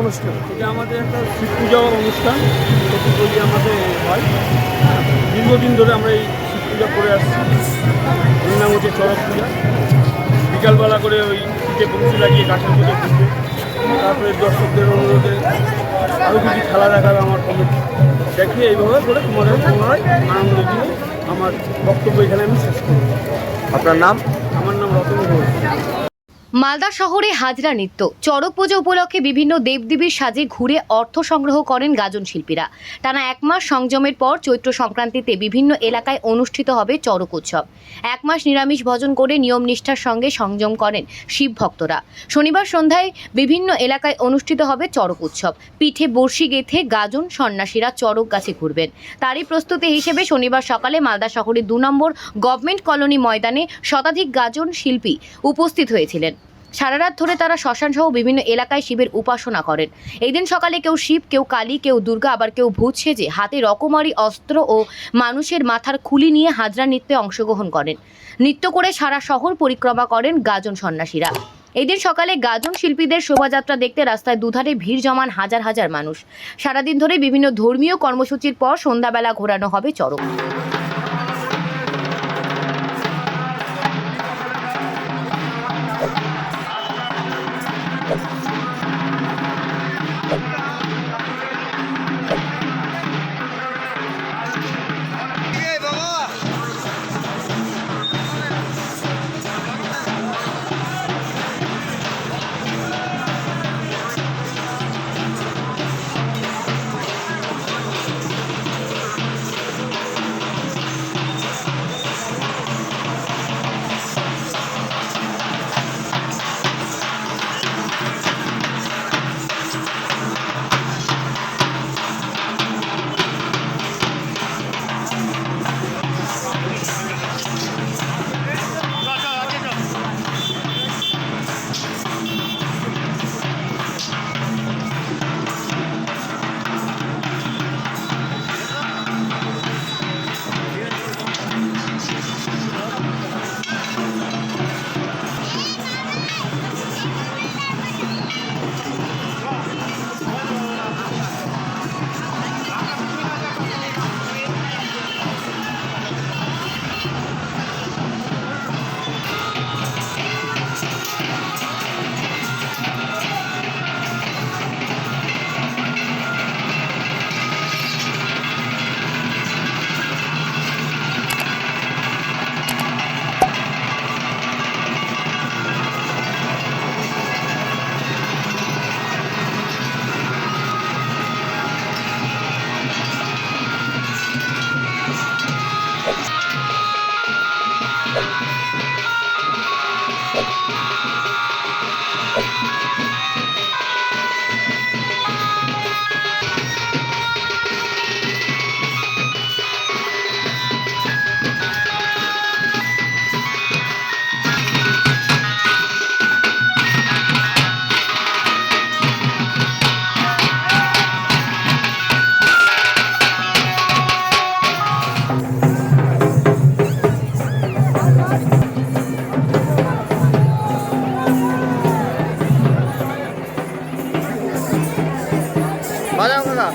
অনুষ্ঠান? এটা আমাদের একটা শিব পূজা অনুষ্ঠান প্রতি আমাদের হয়। দীর্ঘদিন ধরে আমরা এই শিব পূজা করে আসছি। এর নাম হচ্ছে চড়ক পূজা। বিকালবেলা করে ওই পিঠে বংশী লাগিয়ে কাঠের পুজো করবে। তারপরে দর্শকদের অনুরোধে আরও কিছু খেলা দেখাবে আমার কমিটি। দেখে এইভাবে করে তোমাদের পুনরায় আনন্দ দিয়ে আমার বক্তব্য এখানে আমি শেষ করব। আপনার নাম? আমার নাম রতন ঘোষ। মালদা শহরে হাজরা নৃত্য। চড়ক পুজো উপলক্ষে বিভিন্ন দেবদেবীর সাজে ঘুরে অর্থ সংগ্রহ করেন গাজন শিল্পীরা। টানা 1 মাস সংযমের পর চৈত্র সংক্রান্তিতে বিভিন্ন এলাকায় অনুষ্ঠিত হবে চড়ক উৎসব। 1 মাস নিরামিষ ভোজন করে নিয়ম নিষ্ঠার সঙ্গে সংযম করেন শিব ভক্তরা। শনিবার সন্ধ্যায় বিভিন্ন এলাকায় অনুষ্ঠিত হবে চড়ক উৎসব। পিঠে বড়শি গেঁথে গাজন সন্ন্যাসীরা চড়ক গাছে ঘুরবেন। তারই প্রস্তুতি হিসেবে শনিবার সকালে মালদা শহরের 2 নম্বর গভর্নমেন্ট কলোনি ময়দানে শতাধিক গাজন শিল্পী উপস্থিত হয়েছিলেন। সারা রাত ধরে তারা শ্মশান সহ বিভিন্ন এলাকায় শিবের উপাসনা করেন। এই দিন সকালে কেউ শিব, কেউ কালী, কেউ দুর্গা, আবার কেউ ভূত সেজে হাতে রকমারি অস্ত্র ও মানুষের মাথার খুলি নিয়ে হাজরা নৃত্যে অংশগ্রহণ করেন। নৃত্য করে সারা শহর পরিক্রমা করেন গাজন সন্ন্যাসীরা। এই দিন সকালে গাজন শিল্পীদের শোভাযাত্রা দেখতে রাস্তায় দুধারে ভিড় জমান হাজার হাজার মানুষ। সারাদিন ধরে বিভিন্ন ধর্মীয় কর্মসূচির পর সন্ধ্যাবেলা ঘোরানো হবে চড়ক। বাজাও কাকা।